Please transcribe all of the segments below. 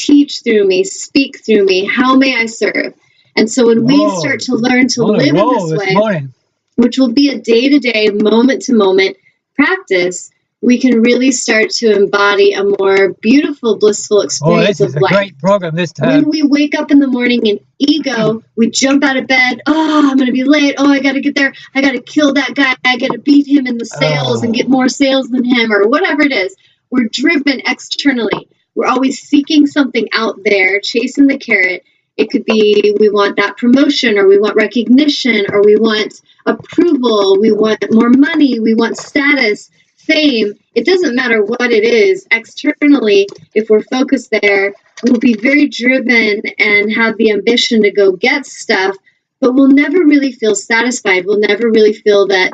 teach through me, speak through me. How may I serve? And so when we start to learn to live in this way, which will be a day-to-day, moment-to-moment practice, we can really start to embody a more beautiful, blissful experience of life. This is a great program this time. When we wake up in the morning in ego, we jump out of bed. Oh, I'm going to be late. Oh, I got to get there. I got to kill that guy. I got to beat him in the sales and get more sales than him, or whatever it is. We're driven externally. We're always seeking something out there, chasing the carrot. It could be we want that promotion, or we want recognition, or we want approval. We want more money. We want status, fame. It doesn't matter what it is externally. If we're focused there, we'll be very driven and have the ambition to go get stuff, but we'll never really feel satisfied. We'll never really feel that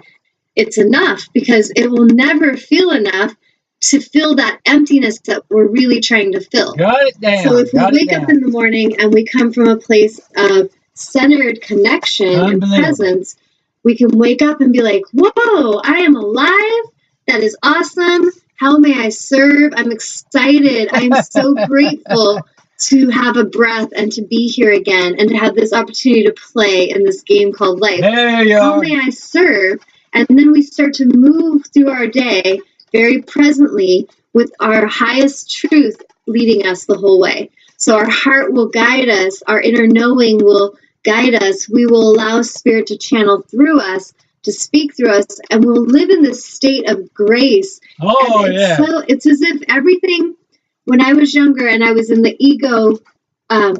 it's enough, because it will never feel enough to fill that emptiness that we're really trying to fill. Got it down. So if we wake up in the morning and we come from a place of centered connection and presence, we can wake up and be like, whoa, I am alive. That is awesome. How may I serve? I'm excited. I'm so grateful to have a breath and to be here again and to have this opportunity to play in this game called life. How may I serve? And then we start to move through our day very presently with our highest truth leading us the whole way. So our heart will guide us. Our inner knowing will guide us. We will allow Spirit to channel through us, to speak through us, and we'll live in this state of grace. So it's as if everything, when I was younger and I was in the ego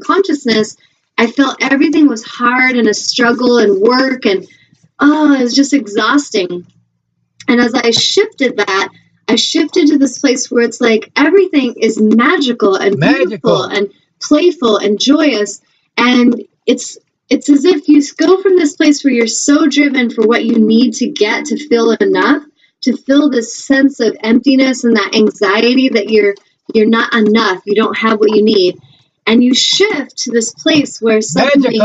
consciousness, I felt everything was hard and a struggle and work, and it was just exhausting. And as I shifted that, I shifted to this place where it's like everything is magical and beautiful and playful and joyous. And it's as if you go from this place where you're so driven for what you need to get to feel enough, to feel this sense of emptiness and that anxiety that you're not enough, you don't have what you need. And you shift to this place where suddenly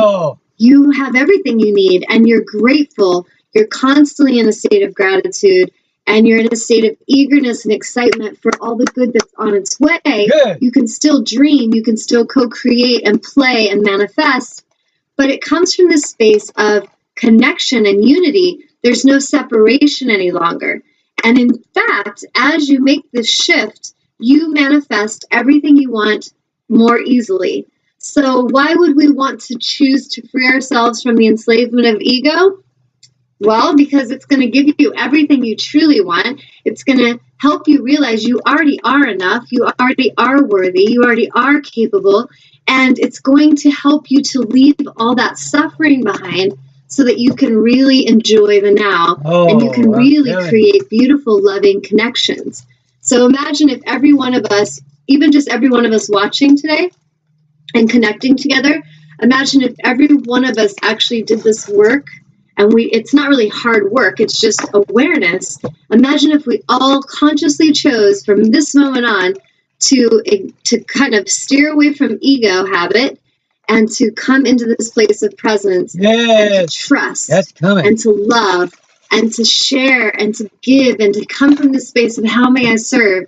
you have everything you need and you're grateful. You're constantly in a state of gratitude, and you're in a state of eagerness and excitement for all the good that's on its way. You can still dream, you can still co-create and play and manifest, but it comes from this space of connection and unity. There's no separation any longer. And in fact, as you make this shift, you manifest everything you want more easily. So why would we want to choose to free ourselves from the enslavement of ego? Well, because it's going to give you everything you truly want. It's going to help you realize you already are enough. You already are worthy. You already are capable. And it's going to help you to leave all that suffering behind so that you can really enjoy the now. And you can really create beautiful, loving connections. So imagine if every one of us, even just every one of us watching today and connecting together, imagine if every one of us actually did this work. And it's not really hard work, it's just awareness. Imagine if we all consciously chose from this moment on to kind of steer away from ego habit and to come into this place of presence and to trust and to love and to share and to give and to come from this space of how may I serve.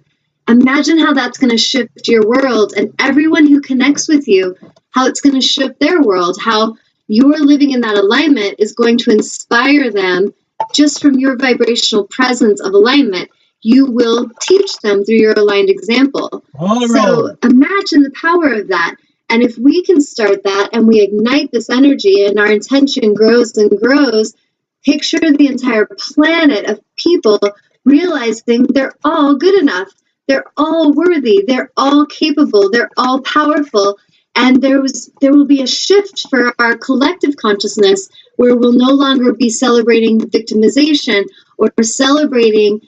Imagine how that's going to shift your world and everyone who connects with you, how it's going to shift their world, how you're living in that alignment is going to inspire them just from your vibrational presence of alignment. You will teach them through your aligned example. So imagine the power of that. And if we can start that and we ignite this energy and our intention grows and grows, picture the entire planet of people realizing they're all good enough. They're all worthy. They're all capable. They're all powerful. And there will be a shift for our collective consciousness where we'll no longer be celebrating victimization or celebrating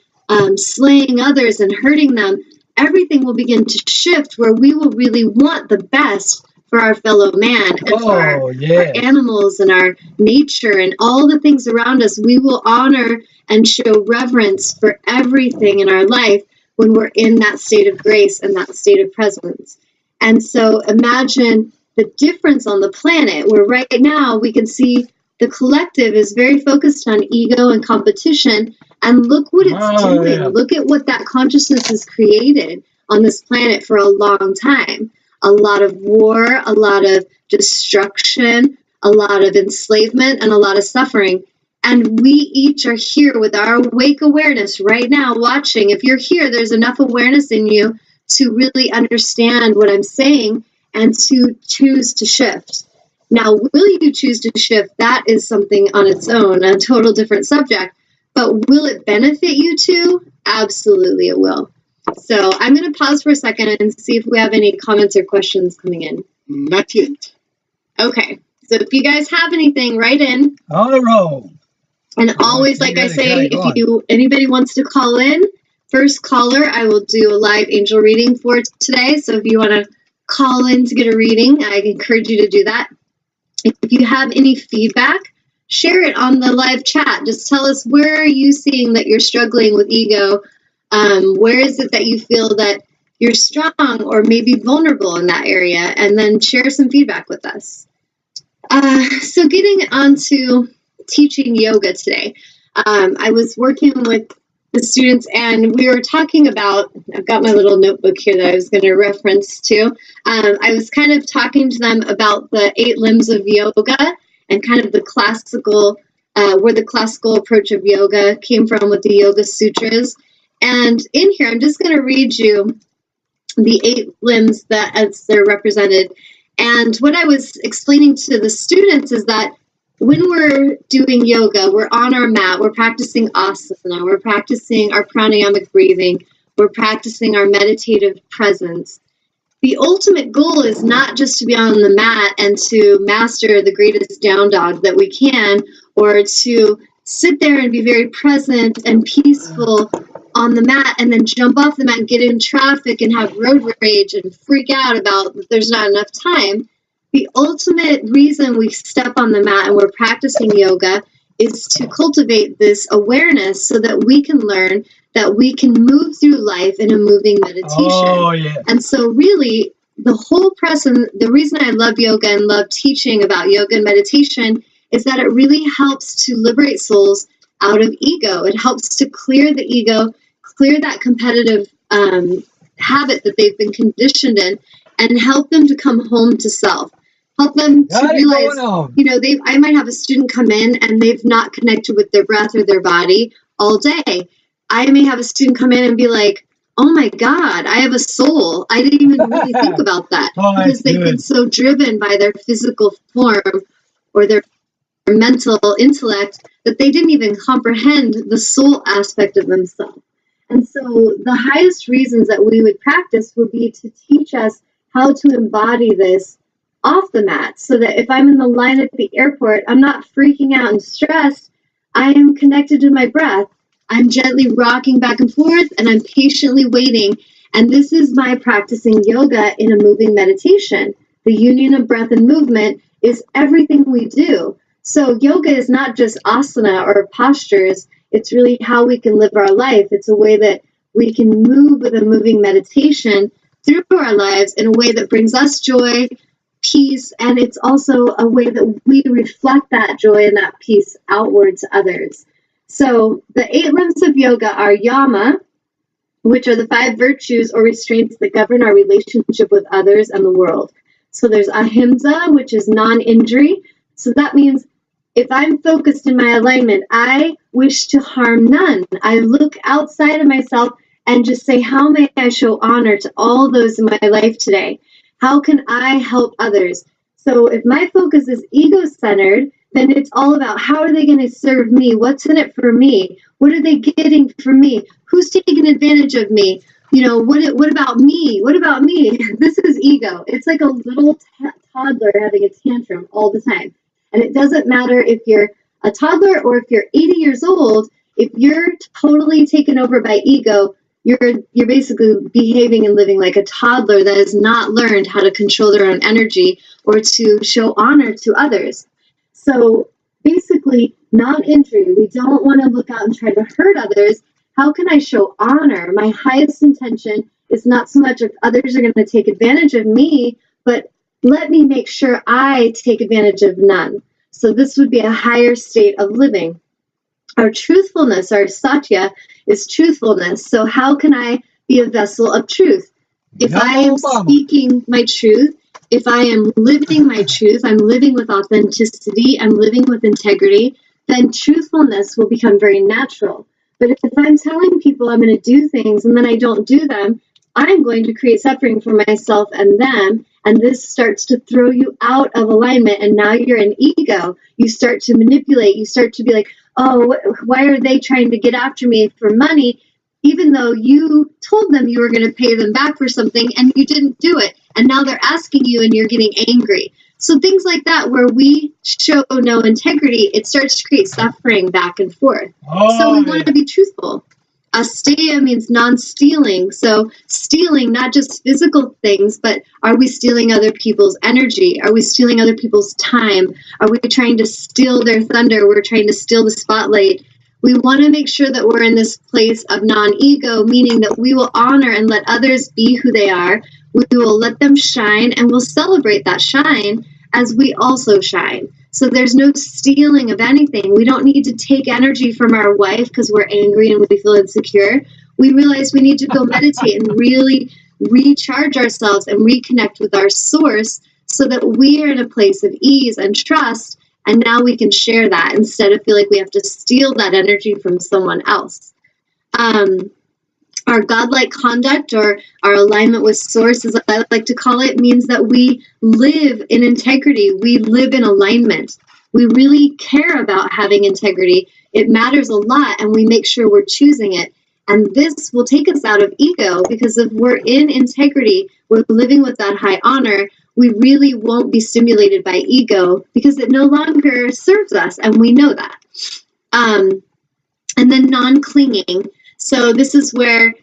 slaying others and hurting them. Everything will begin to shift where we will really want the best for our fellow man and for our animals and our nature and all the things around us. We will honor and show reverence for everything in our life when we're in that state of grace and that state of presence. And so imagine the difference on the planet where right now we can see the collective is very focused on ego and competition. And look what it's doing. Look at what that consciousness has created on this planet for a long time. a lot of war, a lot of destruction, a lot of enslavement, and a lot of suffering. And we each are here with our awake awareness right now watching. If you're here, there's enough awareness in you to really understand what I'm saying and to choose to shift. Now, will you choose to shift? That is something on its own, a total different subject. But will it benefit you too? Absolutely it will. So I'm going to pause for a second and see if we have any comments or questions coming in. Not yet. Okay. So if you guys have anything, write in. On a roll. And always, like I say, if anybody wants to call in, first caller, I will do a live angel reading for today. So if you want to call in to get a reading, I encourage you to do that. If you have any feedback, share it on the live chat. Just tell us, where are you seeing that you're struggling with ego? Where is it that you feel that you're strong or maybe vulnerable in that area? And then share some feedback with us. So getting on to teaching yoga today. I was working with the students and we were talking about, I've got my little notebook here that I was going to reference to. I was kind of talking to them about the 8 limbs of yoga and kind of the classical, where the classical approach of yoga came from with the Yoga Sutras. And in here, I'm just going to read you the 8 limbs that as they're represented. And what I was explaining to the students is that when we're doing yoga, we're on our mat, we're practicing asana, we're practicing our pranayamic breathing, we're practicing our meditative presence. The ultimate goal is not just to be on the mat and to master the greatest down dog that we can, or to sit there and be very present and peaceful on the mat and then jump off the mat and get in traffic and have road rage and freak out about that there's not enough time. The ultimate reason we step on the mat and we're practicing yoga is to cultivate this awareness so that we can learn that we can move through life in a moving meditation. Oh, yeah. And so really the whole present, the reason I love yoga and love teaching about yoga and meditation is that it really helps to liberate souls out of ego. It helps to clear the ego, clear that competitive habit that they've been conditioned in, and help them to come home to self. Help them to realize, I might have a student come in and they've not connected with their breath or their body all day. I may have a student come in and be like, oh my God, I have a soul. I didn't even really think about that because they've been so driven by their physical form or their mental intellect that they didn't even comprehend the soul aspect of themselves. And so the highest reasons that we would practice would be to teach us how to embody this off the mat, so that if I'm in the line at the airport, I'm not freaking out and stressed. I am connected to my breath. I'm gently rocking back and forth, and I'm patiently waiting. And this is my practicing yoga in a moving meditation. The union of breath and movement is everything we do. So yoga is not just asana or postures. It's really how we can live our life. It's a way that we can move with a moving meditation through our lives in a way that brings us joy, peace, and it's also a way that we reflect that joy and that peace outward to others. So the 8 limbs of yoga are yama, which are the 5 virtues or restraints that govern our relationship with others and the world. So there's ahimsa, which is non-injury. So that means if I'm focused in my alignment, I wish to harm none. I look outside of myself and just say, how may I show honor to all those in my life today? How can I help others? So if my focus is ego-centered, then it's all about how are they going to serve me? What's in it for me? What are they getting from me? Who's taking advantage of me? What about me? What about me? This is ego. It's like a little toddler having a tantrum all the time. And it doesn't matter if you're a toddler or if you're 80 years old, if you're totally taken over by ego, you're basically behaving and living like a toddler that has not learned how to control their own energy or to show honor to others. So basically, non-injury. We don't want to look out and try to hurt others. How can I show honor? My highest intention is not so much if others are going to take advantage of me, but let me make sure I take advantage of none. So this would be a higher state of living. Our truthfulness, our satya, is truthfulness. So how can I be a vessel of truth? If I am speaking my truth, if I am living my truth, I'm living with authenticity, I'm living with integrity, then truthfulness will become very natural. But if I'm telling people I'm going to do things and then I don't do them, I'm going to create suffering for myself and them. And this starts to throw you out of alignment. And now you're in ego. You start to manipulate. You start to be like, oh, why are they trying to get after me for money? Even though you told them you were going to pay them back for something and you didn't do it. And now they're asking you and you're getting angry. So things like that, where we show no integrity, it starts to create suffering back and forth. So we want to be truthful. Asteya means non-stealing. So stealing, not just physical things, but are we stealing other people's energy? Are we stealing other people's time? Are we trying to steal their thunder? We're trying to steal the spotlight. We want to make sure that we're in this place of non-ego, meaning that we will honor and let others be who they are. We will let them shine, and we'll celebrate that shine as we also shine. So there's no stealing of anything. We don't need to take energy from our wife because we're angry and we feel insecure. We realize we need to go meditate and really recharge ourselves and reconnect with our source so that we are in a place of ease and trust. And now we can share that instead of feel like we have to steal that energy from someone else. Our godlike conduct, or our alignment with source, as I like to call it, means that we live in integrity. We live in alignment. We really care about having integrity. It matters a lot, and we make sure we're choosing it. And this will take us out of ego, because if we're in integrity, we're living with that high honor, we really won't be stimulated by ego because it no longer serves us, and we know that. And then non-clinging. So this is where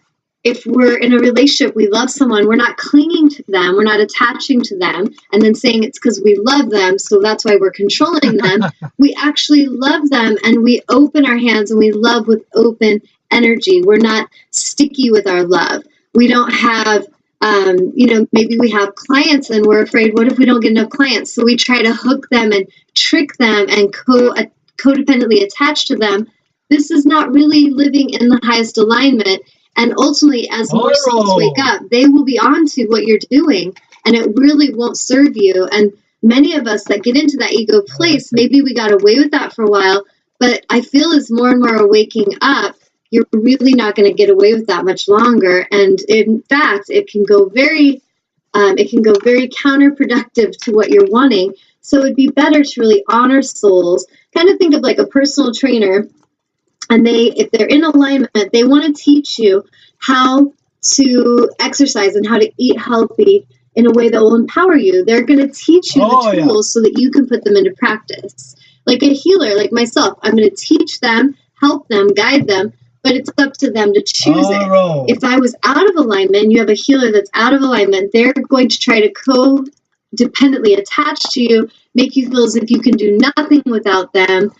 if we're in a relationship, we love someone, we're not clinging to them, we're not attaching to them, and then saying it's because we love them, so that's why we're controlling them. We actually love them, and we open our hands, and we love with open energy. We're not sticky with our love. We don't have, maybe we have clients, and we're afraid, what if we don't get enough clients? So we try to hook them and trick them and codependently attach to them. This is not really living in the highest alignment. And ultimately, as more souls wake up, they will be on to what you're doing, and it really won't serve you. And many of us that get into that ego place, maybe we got away with that for a while, but I feel as more and more are waking up, you're really not going to get away with that much longer. And in fact, it can go very counterproductive to what you're wanting. So it'd be better to really honor souls. Kind of think of like a personal trainer. And if they're in alignment, they want to teach you how to exercise and how to eat healthy in a way that will empower you. They're going to teach you the tools so that you can put them into practice. Like a healer, like myself, I'm going to teach them, help them, guide them, but it's up to them to choose it. If I was out of alignment, you have a healer that's out of alignment, they're going to try to codependently attach to you, make you feel as if you can do nothing without them.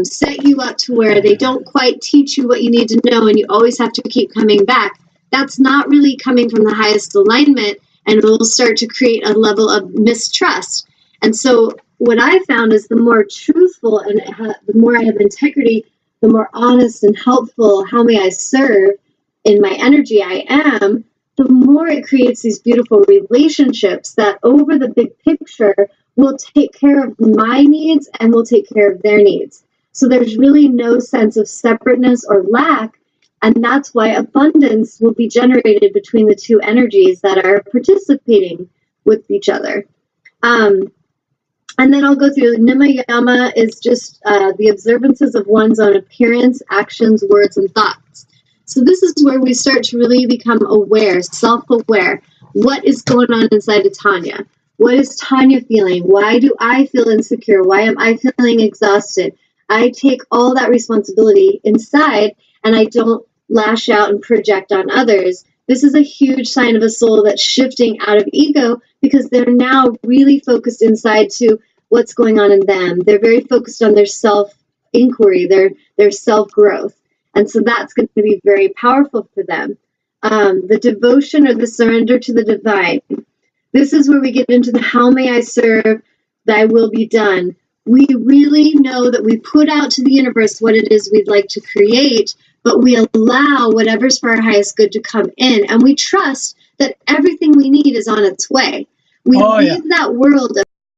Set you up to where they don't quite teach you what you need to know, and you always have to keep coming back. That's not really coming from the highest alignment, and it will start to create a level of mistrust. And so what I found is the more truthful and the more I have integrity, the more honest and helpful, how may I serve in my energy I am, the more it creates these beautiful relationships that over the big picture will take care of my needs and will take care of their needs. So there's really no sense of separateness or lack, and that's why abundance will be generated between the two energies that are participating with each other. And then I'll go through Nimayama is just the observances of one's own appearance, actions, words, and thoughts. So this is where we start to really become aware, self-aware. What is going on inside of Tanya? What is Tanya feeling? Why do I feel insecure? Why am I feeling exhausted? I take all that responsibility inside, and I don't lash out and project on others. This is a huge sign of a soul that's shifting out of ego, because they're now really focused inside to what's going on in them. They're very focused on their self-inquiry, their self-growth. And so that's going to be very powerful for them. The devotion or the surrender to the divine. This is where we get into the how may I serve, thy will be done. We really know that we put out to the universe what it is we'd like to create, but we allow whatever's for our highest good to come in. And we trust that everything we need is on its way. We leave that world of